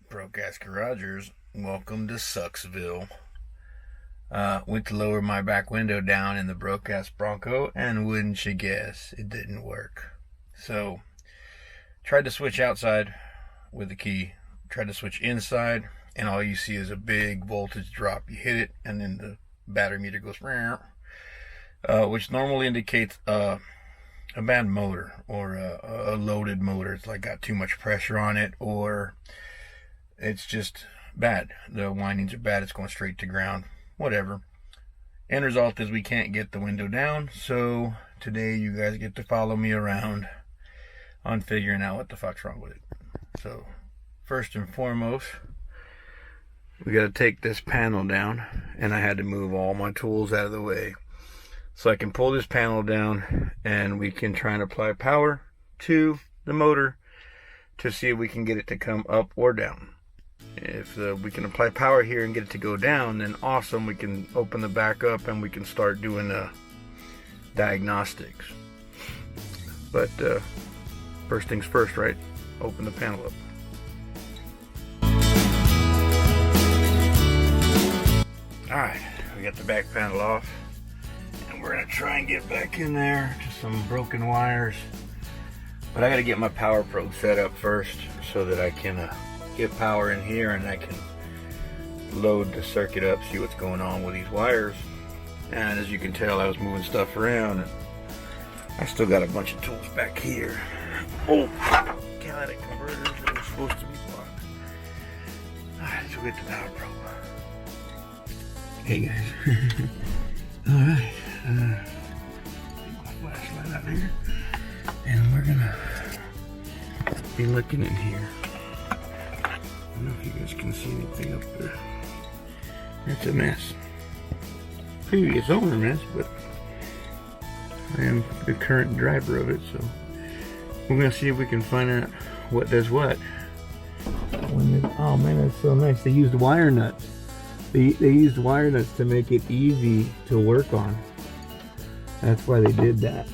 Broke ass garagers, welcome to Sucksville. Went to lower my back window down in the broke ass Bronco, and wouldn't you guess, it didn't work. So, tried to switch outside with the key, tried to switch inside, and all you see is a big voltage drop. You hit it, and then the battery meter goes, which normally indicates a bad motor or a loaded motor. It's like got too much pressure on it, or it's just bad. The windings are bad. It's going straight to ground. Whatever. End result is we can't get the window down. So today you guys get to follow me around on figuring out what the fuck's wrong with it. So first and foremost, we got to take this panel down, and I had to move all my tools out of the way so I can pull this panel down, and we can try and apply power to the motor to see if we can get it to come up or down. If we can apply power here and get it to go down, then awesome. We can open the back up and we can start doing diagnostics. But first things first, right? Open the panel up. Alright, we got the back panel off, and we're going to try and get back in there to some broken wires. But I got to get my power probe set up first so that I can get power in here, and I can load the circuit up, see what's going on with these wires. And as you can tell, I was moving stuff around, and I still got a bunch of tools back here. Oh, catalytic converters that are supposed to be blocked. Alright, let's go get the power probe. Hey guys. Alright, take my flashlight out here, and we're gonna be looking in here. I don't know if you guys can see anything up there. It's a mess. Previous owner mess, but I am the current driver of it, so we're gonna see if we can find out what does what. Oh man, that's so nice. They used wire nuts. They used wire nuts to make it easy to work on. That's why they did that.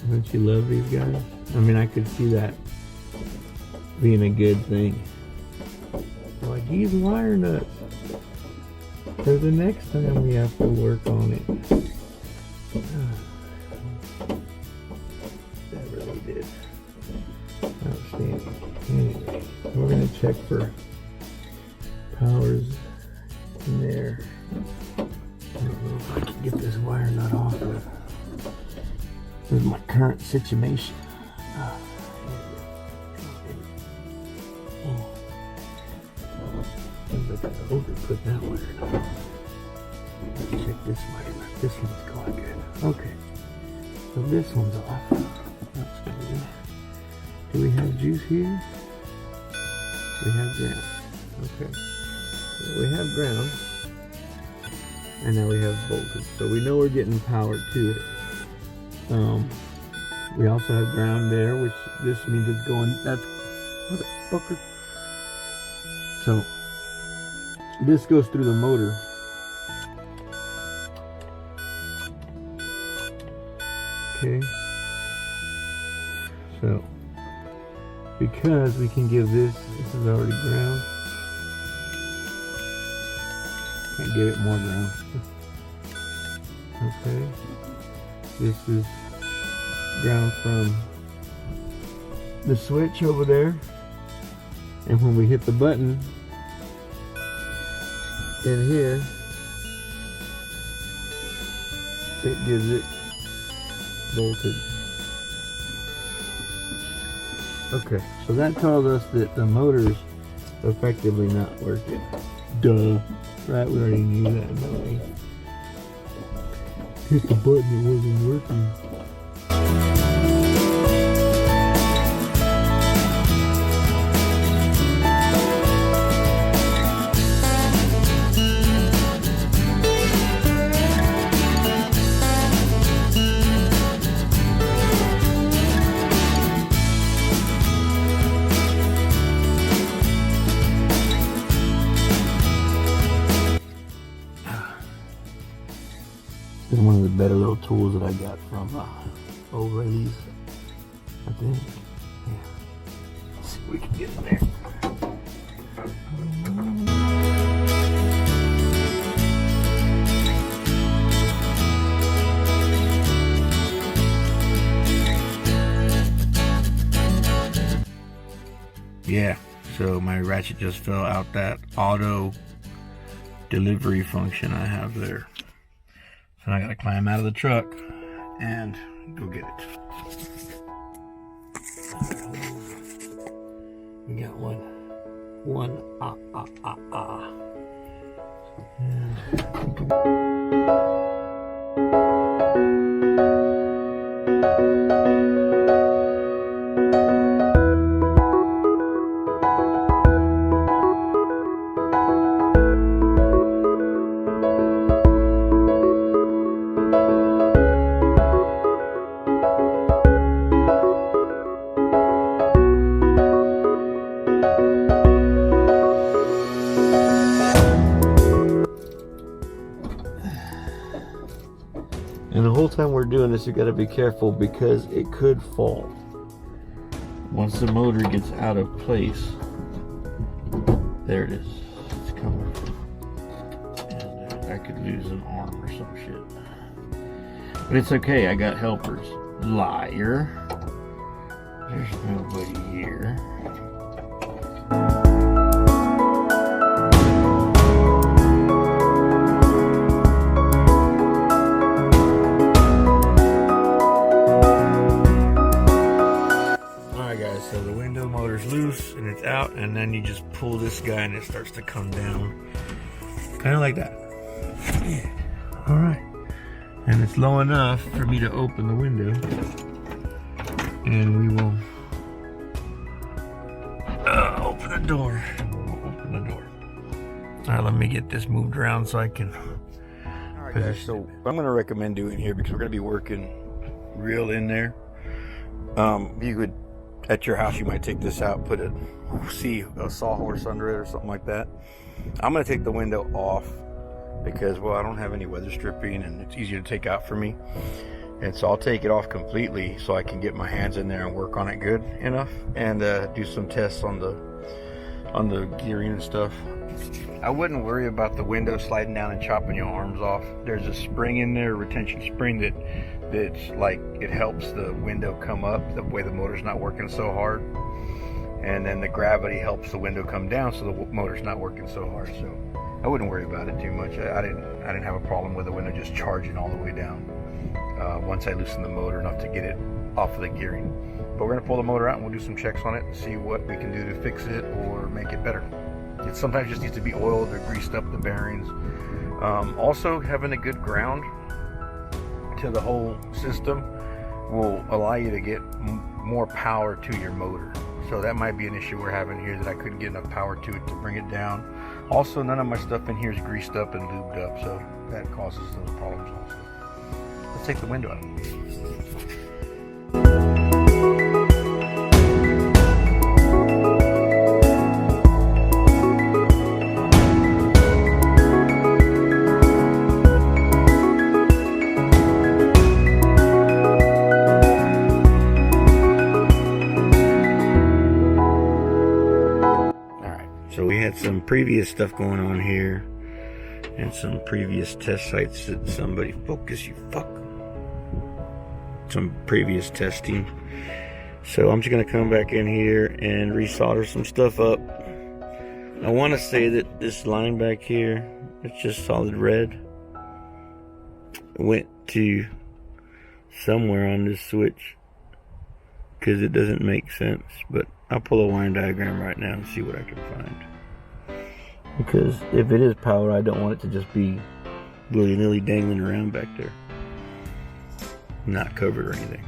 Don't you love these guys? I mean, I could see that being a good thing. Like, use wire nuts for the next time we have to work on it. That really did. Outstanding. Anyway, we're gonna check for powers in there. I don't know if I can get this wire nut off of. This is my current situation. Put that wire in. Let's check this wire nut. This one's going good. Okay. So this one's off. That's good. Do we have juice here? We have ground. Okay. So we have ground. And now we have voltage. So we know we're getting power to it. We also have ground there, which this means it's going. That's motherfucker. So this goes through the motor. Okay. So, because we can give this is already ground. Can't give it more ground. Okay. This is ground from the switch over there. And when we hit the button in here, it gives it voltage. Okay, so that tells us that the motor's effectively not working. Duh. Right, we already knew that, don't we? Hit the button, it wasn't working. This is one of the better little tools that I got from O'Reilly's, I think. Yeah. Let's see if we can get in there. Yeah, so my ratchet just fell out that auto delivery function I have there. So I gotta climb out of the truck and go get it. We got one. And the whole time we're doing this, you got to be careful because it could fall. Once the motor gets out of place, there it is. It's coming. And I could lose an arm or some shit. But it's okay, I got helpers. Liar. There's nobody here. So the window motor's loose and it's out, and then you just pull this guy and it starts to come down. Kind of like that. Yeah. Alright. And it's low enough for me to open the window. And we will open the door. Open the door. Alright, let me get this moved around so I can. Alright guys, so what I'm going to recommend doing here, because we're going to be working real in there. You could, at your house, you might take this out, put a sawhorse under it or something like that. I'm going to take the window off because, well, I don't have any weather stripping and it's easier to take out for me. And so I'll take it off completely so I can get my hands in there and work on it good enough and do some tests on the gearing and stuff. I wouldn't worry about the window sliding down and chopping your arms off. There's a spring in there, a retention spring that's like, it helps the window come up the way the motor's not working so hard, and then the gravity helps the window come down so the motor's not working so hard. So I wouldn't worry about it too much. I didn't have a problem with the window just charging all the way down once I loosened the motor enough to get it off of the gearing. But we're gonna pull the motor out and we'll do some checks on it and see what we can do to fix it or make it better. It sometimes just needs to be oiled or greased up, the bearings. Also, having a good ground to the whole system will allow you to get more power to your motor. So that might be an issue we're having here, that I couldn't get enough power to it to bring it down. Also, none of my stuff in here is greased up and lubed up, so that causes those problems also. Let's take the window out. So we had some previous stuff going on here and some previous test sites that somebody, focus you fuck, some previous testing. So I'm just going to come back in here and resolder some stuff up. I want to say that this line back here, it's just solid red, went to somewhere on this switch because it doesn't make sense, but I'll pull a wiring diagram right now and see what I can find. Because if it is power, I don't want it to just be willy-nilly dangling around back there, not covered or anything.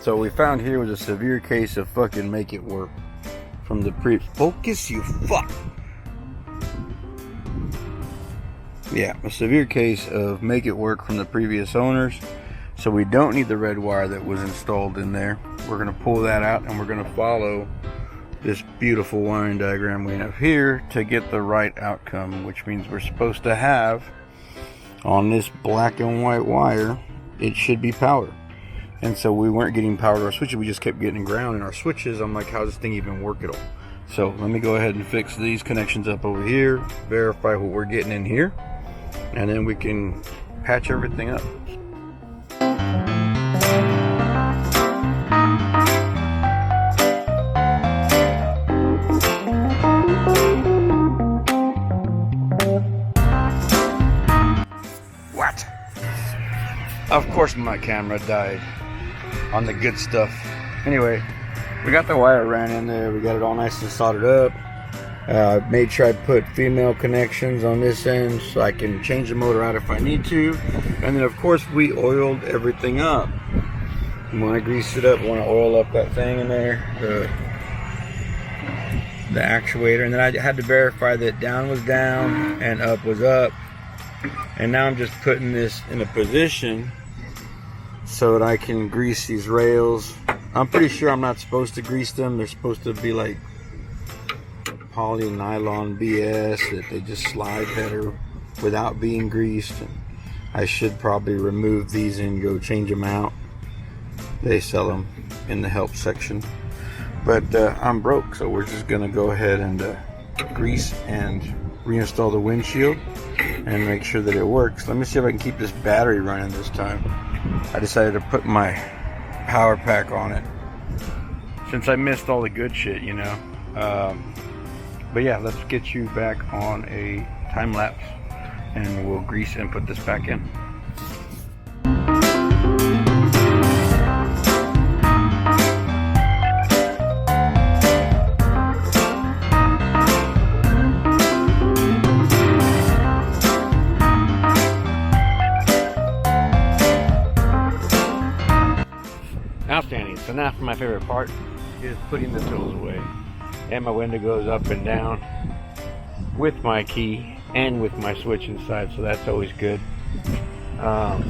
So what we found here was a severe case of fucking make it work from the focus you fuck. Yeah, a severe case of make it work from the previous owners. So we don't need the red wire that was installed in there. We're gonna pull that out and we're gonna follow this beautiful wiring diagram we have here to get the right outcome, which means we're supposed to have on this black and white wire, it should be power. And so we weren't getting power to our switches, we just kept getting ground in our switches. I'm like, how's this thing even work at all? So let me go ahead and fix these connections up over here, verify what we're getting in here, and then we can patch everything up. What? Of course my camera died on the good stuff. Anyway, we got the wire ran in there. We got it all nice and soldered up. Made sure I put female connections on this end so I can change the motor out if I need to. And then of course we oiled everything up. And when I greased it up, I want to oil up that thing in there, the actuator. And then I had to verify that down was down and up was up. And now I'm just putting this in a position so that I can grease these rails. I'm pretty sure I'm not supposed to grease them. They're supposed to be like poly nylon BS that they just slide better without being greased. And I should probably remove these and go change them out. They sell them in the help section. But I'm broke, so we're just gonna go ahead and grease and reinstall the windshield and make sure that it works. Let me see if I can keep this battery running this time. I decided to put my power pack on it since I missed all the good shit, you know. But yeah, let's get you back on a time lapse and we'll grease and put this back in. Outstanding. So now for my favorite part is putting the tools away. And my window goes up and down with my key and with my switch inside, so that's always good. Yeah,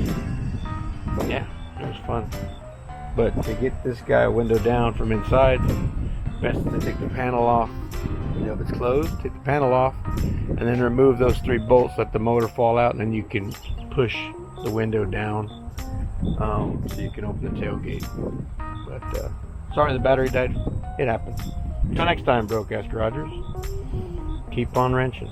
it was fun. But to get this guy window down from inside, best to take the panel off. You know, if it's closed, take the panel off and then remove those 3 bolts, let the motor fall out, and then you can push the window down. So you can open the tailgate. But sorry the battery died. It happens. Until next time, Broke Ass Garagers, keep on wrenching.